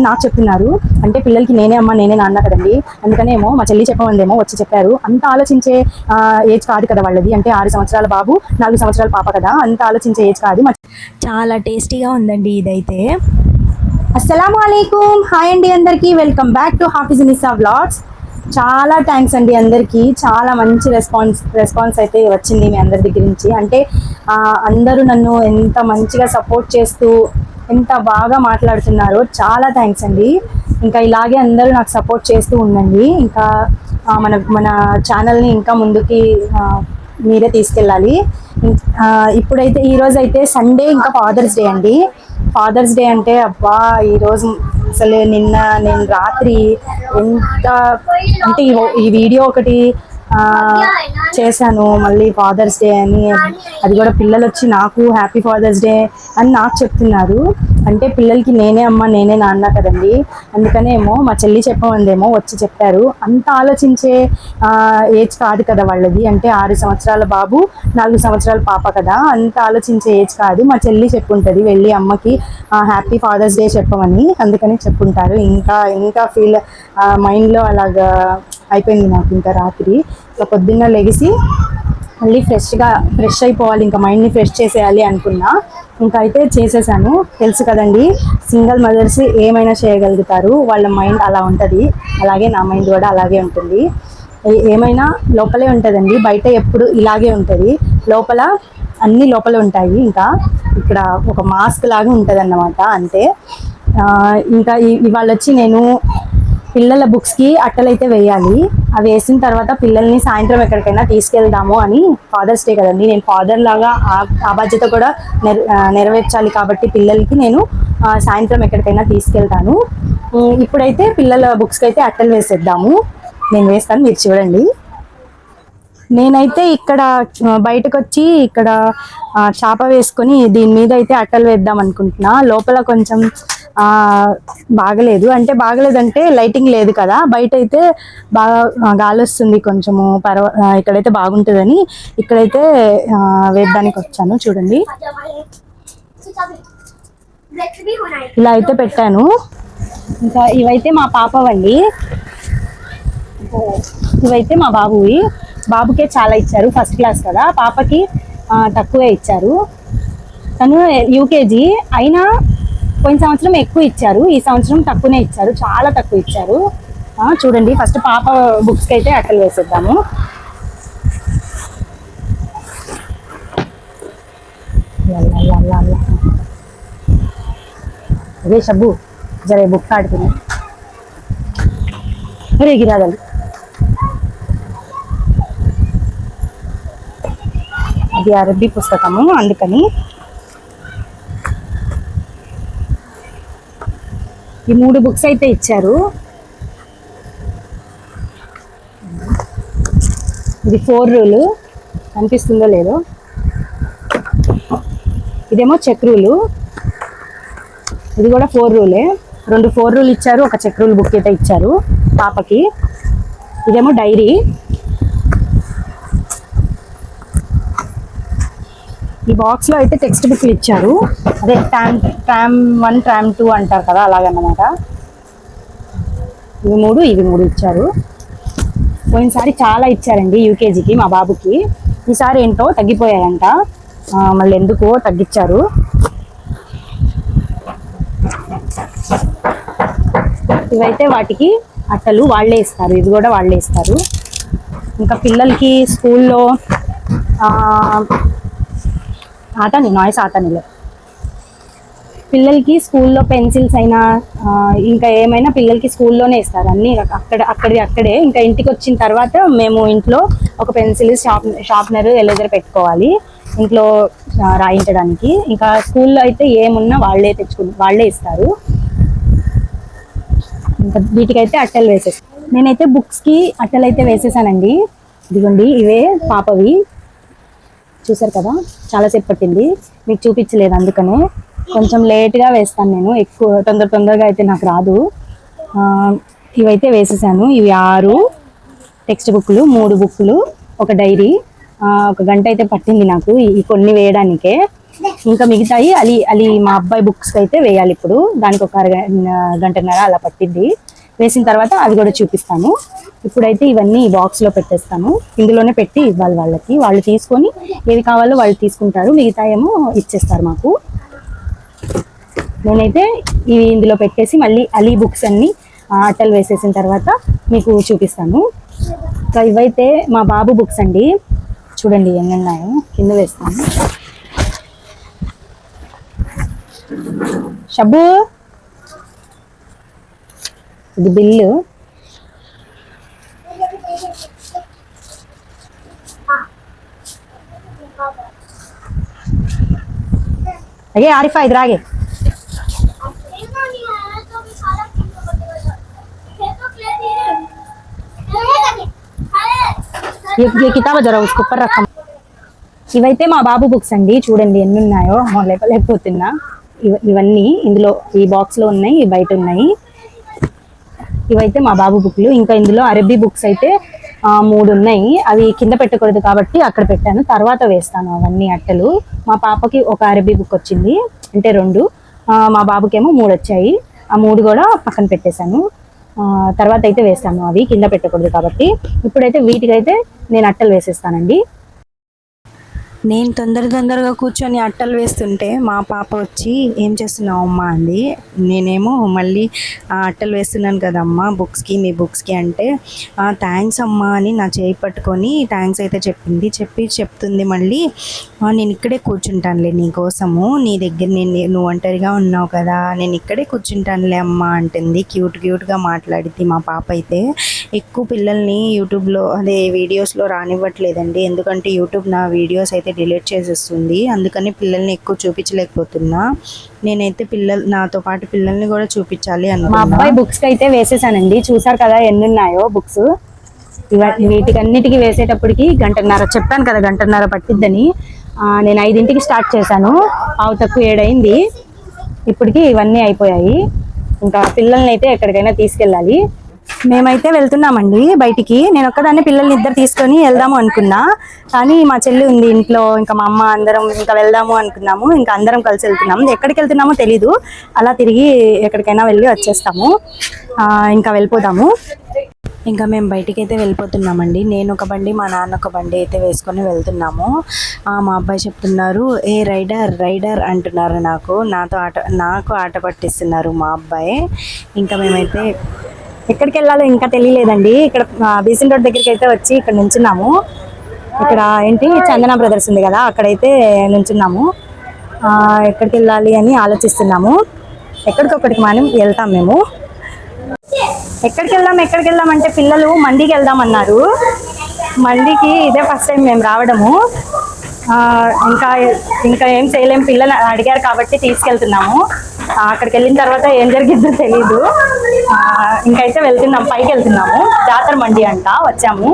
అని నాకు చెప్తున్నారు. అంటే పిల్లలకి నేనే అమ్మ నేనే నాన్న కదండి, అందుకనేమో మా చెల్లి చెప్పమందేమో వచ్చి చెప్పారు. అంత ఆలోచించే ఏజ్ కాదు కదా వాళ్ళది. అంటే 6 సంవత్సరాల బాబు 4 సంవత్సరాల పాప కదా, అంత ఆలోచించే ఏజ్ కాదు. చాలా టేస్టీగా ఉందండి ఇదైతే. అస్సలాము అలైకుం, హాయ్ అండి అందరికీ, వెల్కమ్ బ్యాక్ టు హాఫిజునిసా వ్లాగ్స్. చాలా థ్యాంక్స్ అండి అందరికీ, చాలా మంచి రెస్పాన్స్ అయితే వచ్చింది మీ అందరి దగ్గర నుంచి. అంటే అందరూ నన్ను ఎంత మంచిగా సపోర్ట్ చేస్తూ ఎంత బాగా మాట్లాడుతున్నారో చాలా థ్యాంక్స్ అండి. ఇంకా ఇలాగే అందరూ నాకు సపోర్ట్ చేస్తూ ఉండండి. ఇంకా మన ఛానల్ని ఇంకా ముందుకి మీరే తీసుకెళ్ళాలి. ఇప్పుడైతే ఈరోజు అయితే సండే, ఇంకా ఫాదర్స్ డే అండి. ఫాదర్స్ డే అంటే అబ్బా, ఈరోజు అసలు నేను రాత్రి ఎంత అంటే ఈ వీడియో ఒకటి చేశాను, మళ్ళీ ఫాదర్స్ డే అని. అది కూడా పిల్లలు వచ్చి నాకు హ్యాపీ ఫాదర్స్ డే అని నాకు చెప్తున్నారు. అంటే పిల్లలకి నేనే అమ్మ నేనే నాన్న కదండి, అందుకనేమో మా చెల్లి చెప్పమందేమో వచ్చి చెప్పారు. అంత ఆలోచించే ఏజ్ కాదు కదా వాళ్ళది. అంటే 6 సంవత్సరాల బాబు 4 సంవత్సరాల పాప కదా, అంత ఆలోచించే ఏజ్ కాదు. మా చెల్లి చెప్పుంటుంది వెళ్ళి అమ్మకి హ్యాపీ ఫాదర్స్ డే చెప్పమని, అందుకని చెప్పుంటారు. ఇంకా ఫీల్ మైండ్లో అలాగా అయిపోయింది నాకు. ఇంకా రాత్రి పొద్దున్న లెగిసి మళ్ళీ ఫ్రెష్ అయిపోవాలి, ఇంకా మైండ్ని ఫ్రెష్ చేసేయాలి అనుకున్నా. ఇంకా అయితే చేసేసాను. తెలుసు కదండి, సింగిల్ మదర్స్ ఏమైనా చేయగలుగుతారు, వాళ్ళ మైండ్ అలా ఉంటుంది. అలాగే నా మైండ్ కూడా అలాగే ఉంటుంది. ఏమైనా లోపలే ఉంటుందండి, బయట ఎప్పుడు ఇలాగే ఉంటుంది. లోపల అన్నీ లోపల ఉంటాయి. ఇంకా ఇక్కడ ఒక మాస్క్ లాగా ఉంటుంది అన్నమాట, అంతే. ఇంకా ఇవాళ వచ్చి నేను పిల్లల బుక్స్కి అట్టలైతే వేయాలి. అవి వేసిన తర్వాత పిల్లల్ని సాయంత్రం ఎక్కడికైనా తీసుకెళ్దాము అని. ఫాదర్స్ డే కదండి, నేను ఫాదర్ లాగా ఆ బాధ్యత కూడా నెరవేర్చాలి కాబట్టి పిల్లలకి నేను సాయంత్రం ఎక్కడికైనా తీసుకెళ్తాను. ఇప్పుడైతే పిల్లల బుక్స్కి అయితే అట్టలు వేసేద్దాము. నేను వేస్తాను, మీరు చూడండి. నేనైతే ఇక్కడ బయటకు వచ్చి ఇక్కడ చాప వేసుకొని దీని మీద అయితే అట్టలు వేద్దాం అనుకుంటున్నా. లోపల కొంచెం బాగలేదంటే లైటింగ్ లేదు కదా, బయట అయితే బాగా గాలి వస్తుంది కొంచెము, ఇక్కడైతే బాగుంటుందని ఇక్కడైతే వేద్దానికి వచ్చాను. చూడండి, ఇలా అయితే పెట్టాను. ఇంకా ఇవైతే మా పాపవండి, ఇవైతే మా బాబుకే చాలా ఇచ్చారు. ఫస్ట్ క్లాస్ కదా, పాపకి తక్కువే ఇచ్చారు. తను యూకేజీ అయినా పోయిన సంవత్సరం ఎక్కువ ఇచ్చారు, ఈ సంవత్సరం తక్కువనే ఇచ్చారు, చాలా తక్కువ ఇచ్చారు. చూడండి, ఫస్ట్ పాప బుక్స్కి అయితే అట్టలు వేసేద్దాము. అదే షబ్బు జరే బుక్ ఆడుతుంది గిరాగలు. అది అరబ్బీ పుస్తకము, అందుకని ఈ 3 బుక్స్ అయితే ఇచ్చారు. ఇది 4 రూలు, కనిపిస్తుందో లేదో. ఇదేమో చెక్ రూలు, ఇది కూడా 4 రూలే. 2 4 రూలు ఇచ్చారు, ఒక చెక్ రూల్ బుక్ అయితే ఇచ్చారు పాపకి. ఇదేమో డైరీ. ఈ బాక్స్లో అయితే టెక్స్ట్ బుక్లు ఇచ్చారు, అదే ట్రామ్ 1 ట్రామ్ 2 అంటారు కదా, అలాగన్నమాట. ఇవి 3 ఇచ్చారు. పోయినసారి చాలా ఇచ్చారండి యూకేజీకి మా బాబుకి, ఈసారి ఏంటో తగ్గిపోయాయంట, మళ్ళీ ఎందుకో తగ్గించారు. ఇవైతే వాటికి అట్టలు వాళ్ళే ఇస్తారు, ఇది కూడా వాళ్ళే ఇస్తారు. ఇంకా పిల్లలకి స్కూల్లో పిల్లలకి స్కూల్లో పెన్సిల్స్ అయినా ఇంకా ఏమైనా పిల్లలకి స్కూల్లోనే ఇస్తారు, అన్నీ అక్కడే. ఇంకా ఇంటికి వచ్చిన తర్వాత మేము ఇంట్లో ఒక పెన్సిల్, షార్ప్నర్, ఎరేజర్ పెట్టుకోవాలి ఇంట్లో రాయించడానికి. ఇంకా స్కూల్లో అయితే ఏమున్నా వాళ్ళే ఇస్తారు. ఇంకా వీటికైతే అట్టలు వేసేస్తాను. నేనైతే బుక్స్కి అట్టలు అయితే వేసేసానండి. ఇదిగోండి, ఇవే పాపవి, చూసారు కదా, చాలాసేపు పట్టింది, మీకు చూపించలేదు, అందుకనే కొంచెం లేట్గా వేస్తాను నేను. ఎక్కువ తొందరగా అయితే నాకు రాదు. ఇవైతే వేసేసాను. ఇవి 6 టెక్స్ట్ బుక్లు, 3 బుక్లు, ఒక డైరీ. 1 గంట అయితే పట్టింది నాకు ఈ కొన్ని వేయడానికే. ఇంకా మిగతాయి అలీ అలీ మా అబ్బాయి బుక్స్కి అయితే వేయాలి. ఇప్పుడు దానికి ఒక గంటన్నర అలా పట్టిద్ది. వేసిన తర్వాత అవి కూడా చూపిస్తాను. ఇప్పుడైతే ఇవన్నీ బాక్స్లో పెట్టేస్తాను. ఇందులోనే పెట్టి ఇవ్వాలి వాళ్ళకి. వాళ్ళు తీసుకొని ఏది కావాలో వాళ్ళు తీసుకుంటారు, మిగతా ఏమో ఇచ్చేస్తారు మాకు. నేనైతే ఇవి ఇందులో పెట్టేసి మళ్ళీ అలీ బుక్స్ అన్ని అట్టలు వేసేసిన తర్వాత మీకు చూపిస్తాను. ఇంకా ఇవైతే మా బాబు బుక్స్ అండి. చూడండి ఎన్ని ఉన్నాయో, కింద వేస్తాను. షబ్బు ఇది బిల్లు. అగే ఆరిఫా ఇది రాగే. ये किताब जरा उसको ऊपर रखा. ఇవైతే మా బాబు బుక్స్ అండి. చూడండి ఎన్ని ఉన్నాయో, లేకపోతున్నా. ఇవన్నీ ఇందులో ఈ బాక్స్ లో ఉన్నాయి, బయట ఉన్నాయి. ఇవైతే మా బాబు బుక్లు. ఇంకా ఇందులో అరబీ బుక్స్ అయితే 3 ఉన్నాయి. అవి కింద పెట్టకూడదు కాబట్టి అక్కడ పెట్టాను, తర్వాత వేస్తాను అవన్నీ అట్టలు. మా పాపకి ఒక అరబీ బుక్ వచ్చింది, అంటే 2. మా బాబుకేమో 3 వచ్చాయి. ఆ 3 కూడా పక్కన పెట్టేశాను. తర్వాత అయితే వేస్తాను, అవి కింద పెట్టకూడదు కాబట్టి. ఇప్పుడైతే వీటికైతే నేను అట్టలు వేసేస్తానండి. నేను తొందరగా కూర్చొని అట్టలు వేస్తుంటే మా పాప వచ్చి ఏం చేస్తున్నావు అమ్మా అంది. నేనేమో మళ్ళీ అట్టలు వేస్తున్నాను కదమ్మా బుక్స్కి, మీ బుక్స్కి అంటే థ్యాంక్స్ అమ్మా అని నా చేయి పట్టుకొని థ్యాంక్స్ అయితే చెప్తుంది. మళ్ళీ నేను ఇక్కడే కూర్చుంటానులే నీ కోసము, నీ దగ్గర నువ్వు ఒంటరిగా ఉన్నావు కదా, నేను ఇక్కడే కూర్చుంటానులే అమ్మా అంటుంది. క్యూట్గా మాట్లాడిద్ది మా పాప అయితే. ఎక్కువ పిల్లల్ని యూట్యూబ్లో వీడియోస్లో రానివ్వట్లేదండి, ఎందుకంటే యూట్యూబ్ నా వీడియోస్ అయితే డిలీట్ చేసేస్తుంది. అందుకని పిల్లల్ని ఎక్కువ చూపించలేకపోతున్నా. నేనైతే నాతో పాటు పిల్లల్ని కూడా చూపించాలి మా అబ్బాయి బుక్స్కి అయితే వేసేసానండి. చూసారు కదా ఎన్ని ఉన్నాయో బుక్స్. వీటికన్నిటికీ వేసేటప్పటికి గంటన్నర, చెప్పాను కదా గంటన్నర పట్టిద్దని. నేను 5ంటికి స్టార్ట్ చేశాను, 6:15 అయింది. ఇప్పటికి ఇవన్నీ అయిపోయాయి. ఇంకా పిల్లల్ని అయితే ఎక్కడికైనా తీసుకెళ్ళాలి. మేమైతే వెళ్తున్నామండి బయటికి. నేను ఒక్కదాన్ని పిల్లల్ని 2 తీసుకొని వెళ్దాము అనుకున్నా, కానీ మా చెల్లి ఉంది ఇంట్లో, ఇంకా మా అమ్మ అందరం ఇంకా వెళ్దాము అనుకున్నాము. ఇంకా అందరం కలిసి వెళ్తున్నాము. ఎక్కడికి వెళ్తున్నామో తెలీదు, అలా తిరిగి ఎక్కడికైనా వెళ్ళి వచ్చేస్తాము. ఇంకా వెళ్ళిపోదాము. ఇంకా మేము బయటికి అయితే వెళ్ళిపోతున్నామండి. నేను ఒక బండి, మా నాన్న ఒక బండి అయితే వేసుకొని వెళ్తున్నాము. మా అబ్బాయి చెప్తున్నారు, ఏ రైడర్ అంటున్నారు. నాకు ఆట పట్టిస్తున్నారు మా అబ్బాయి. ఇంకా మేమైతే ఎక్కడికి వెళ్ళాలో ఇంకా తెలియలేదండి. ఇక్కడ బీసెంట్ రోడ్ దగ్గరికి అయితే వచ్చి ఇక్కడ నుంచున్నాము. ఇక్కడ ఏంటి చందన బ్రదర్స్ ఉంది కదా, అక్కడైతే నుంచున్నాము. ఎక్కడికి వెళ్ళాలి అని ఆలోచిస్తున్నాము. ఎక్కడికొక్కడికి మనం వెళ్తాం మేము. ఎక్కడికి వెళ్దాం అంటే పిల్లలు మండికి వెళ్దామన్నారు. మండికి ఇదే ఫస్ట్ టైం మేము రావడము. ఇంకా ఏం చేయలేము, పిల్లలు అడిగారు కాబట్టి తీసుకెళ్తున్నాము. అక్కడికి వెళ్ళిన తర్వాత ఏం జరిగిద్దో తెలీదు. ఇంకైతే వెళ్తున్నాం, పైకి వెళ్తున్నాము. జాతర మండి అంట, వచ్చాము.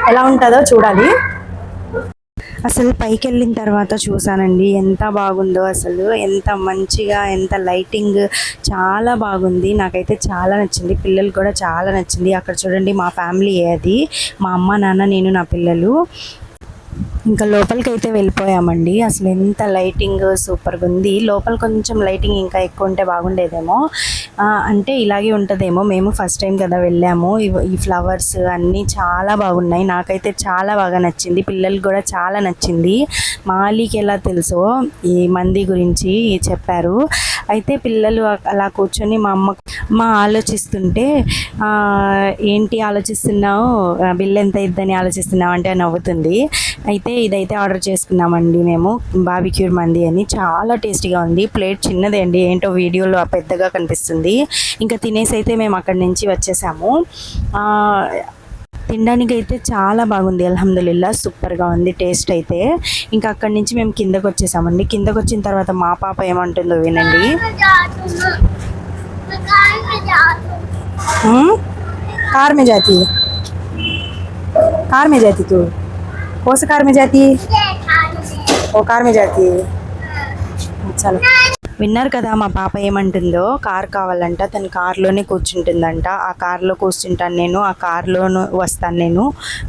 ఎలా ఉంటుందో చూడాలి. అసలు పైకి వెళ్ళిన తర్వాత చూసానండి, ఎంత బాగుందో అసలు, ఎంత మంచిగా, ఎంత లైటింగ్, చాలా బాగుంది. నాకైతే చాలా నచ్చింది, పిల్లలు కూడా చాలా నచ్చింది. అక్కడ చూడండి మా ఫ్యామిలీ, అది మా అమ్మ, నాన్న, నేను, నా పిల్లలు. ఇంకా లోపలికి అయితే వెళ్ళిపోయామండి. అసలు ఎంత లైటింగ్ సూపర్గా ఉంది. లోపల కొంచెం లైటింగ్ ఇంకా ఎక్కువ ఉంటే బాగుండేదేమో, అంటే ఇలాగే ఉంటుందేమో. మేము ఫస్ట్ టైం కదా వెళ్ళాము. ఈ ఫ్లవర్స్ అన్నీ చాలా బాగున్నాయి. నాకైతే చాలా బాగా నచ్చింది, పిల్లలకి కూడా చాలా నచ్చింది. మాలికి ఎలా తెలుసో ఈ మంది గురించి చెప్పారు. అయితే పిల్లలు అలా కూర్చొని మా ఆలోచిస్తుంటే, ఏంటి ఆలోచిస్తున్నావు, బిల్ ఎంత ఇద్దని ఆలోచిస్తున్నావు అంటే నవ్వుతుంది. అయితే ఇదైతే ఆర్డర్ చేసుకున్నామండి మేము, బార్బిక్యూ మంది అని. చాలా టేస్టీగా ఉంది. ప్లేట్ చిన్నదే అండి, ఏంటో వీడియోలో పెద్దగా కనిపిస్తుంది. ఇంకా తినేసి అయితే మేము అక్కడి నుంచి వచ్చేసాము. తినడానికి అయితే చాలా బాగుంది, అల్హమ్దులిల్లా, సూపర్గా ఉంది టేస్ట్ అయితే. ఇంకా అక్కడి నుంచి మేము కిందకు వచ్చేసామండి. కిందకు వచ్చిన తర్వాత మా పాప ఏమంటుందో వినండి. कार में जाती है, कार में जाती तू, कौन सा कार में जाती है? वो कार में जाती है. चलो విన్నారు కదా మా పాప ఏమంటుందో, కార్ కావాలంట, తను కార్లోనే కూర్చుంటుందంట. ఆ కార్లో కూర్చుంటాను నేను, ఆ కార్లోనూ వస్తాను నేను,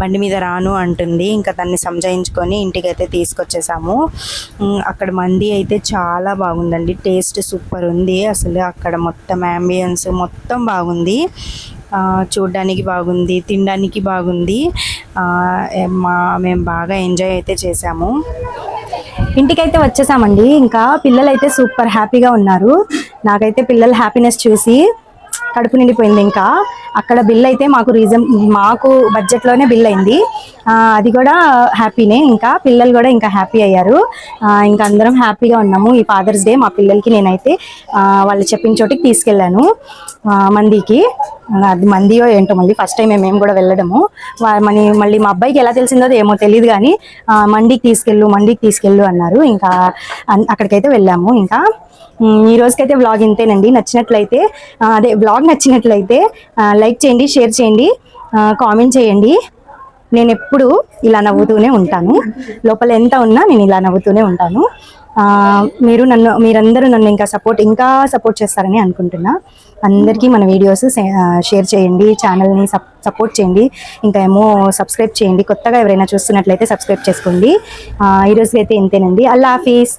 బండి మీద రాను అంటుంది. ఇంకా తన్ని సంజాయించుకొని ఇంటికైతే తీసుకొచ్చేసాము. అక్కడ మంది అయితే చాలా బాగుందండి, టేస్ట్ సూపర్ ఉంది అసలు. అక్కడ మొత్తం యాంబియన్స్ మొత్తం బాగుంది, చూడ్డానికి బాగుంది, తినడానికి బాగుంది. మేము బాగా ఎంజాయ్ అయితే చేసాము. ఇంటికైతే వచ్చేసామండి. ఇంకా పిల్లలు అయితే సూపర్ హ్యాపీగా ఉన్నారు. నాకైతే పిల్లల హ్యాపీనెస్ చూసి కడుపు నిండిపోయింది. ఇంకా అక్కడ బిల్ అయితే మాకు బడ్జెట్లోనే బిల్ అయింది. అది కూడా హ్యాపీనే. ఇంకా పిల్లలు కూడా ఇంకా హ్యాపీ అయ్యారు. ఇంకా అందరం హ్యాపీగా ఉన్నాము. ఈ ఫాదర్స్ డే మా పిల్లలకి నేనైతే వాళ్ళు చెప్పిన చోటికి తీసుకెళ్ళాను, మందికి. అది మందియో ఏంటో, మళ్ళీ ఫస్ట్ టైం మేము కూడా వెళ్ళడము. మళ్ళీ మా అబ్బాయికి ఎలా తెలిసిందో ఏమో తెలియదు కానీ మండికి తీసుకెళ్ళు అన్నారు. ఇంకా అక్కడికైతే వెళ్ళాము. ఇంకా ఈ రోజుకైతే వ్లాగ్ ఇంతేనండి. వ్లాగ్ నచ్చినట్లయితే లైక్ చేయండి, షేర్ చేయండి, కామెంట్ చేయండి. నేను ఎప్పుడు ఇలా నవ్వుతూనే ఉంటాను, లోపల ఎంత ఉన్నా నేను ఇలా నవ్వుతూనే ఉంటాను. మీరందరూ నన్ను ఇంకా సపోర్ట్ చేస్తారని అనుకుంటున్నా. అందరికీ మన వీడియోస్ షేర్ చేయండి, ఛానల్ని సపోర్ట్ చేయండి. ఇంకా ఏమో సబ్స్క్రైబ్ చేయండి. కొత్తగా ఎవరైనా చూస్తున్నట్లయితే సబ్స్క్రైబ్ చేసుకోండి. ఈరోజుకైతే ఇంతేనండి. అల్లా హాఫీజ్.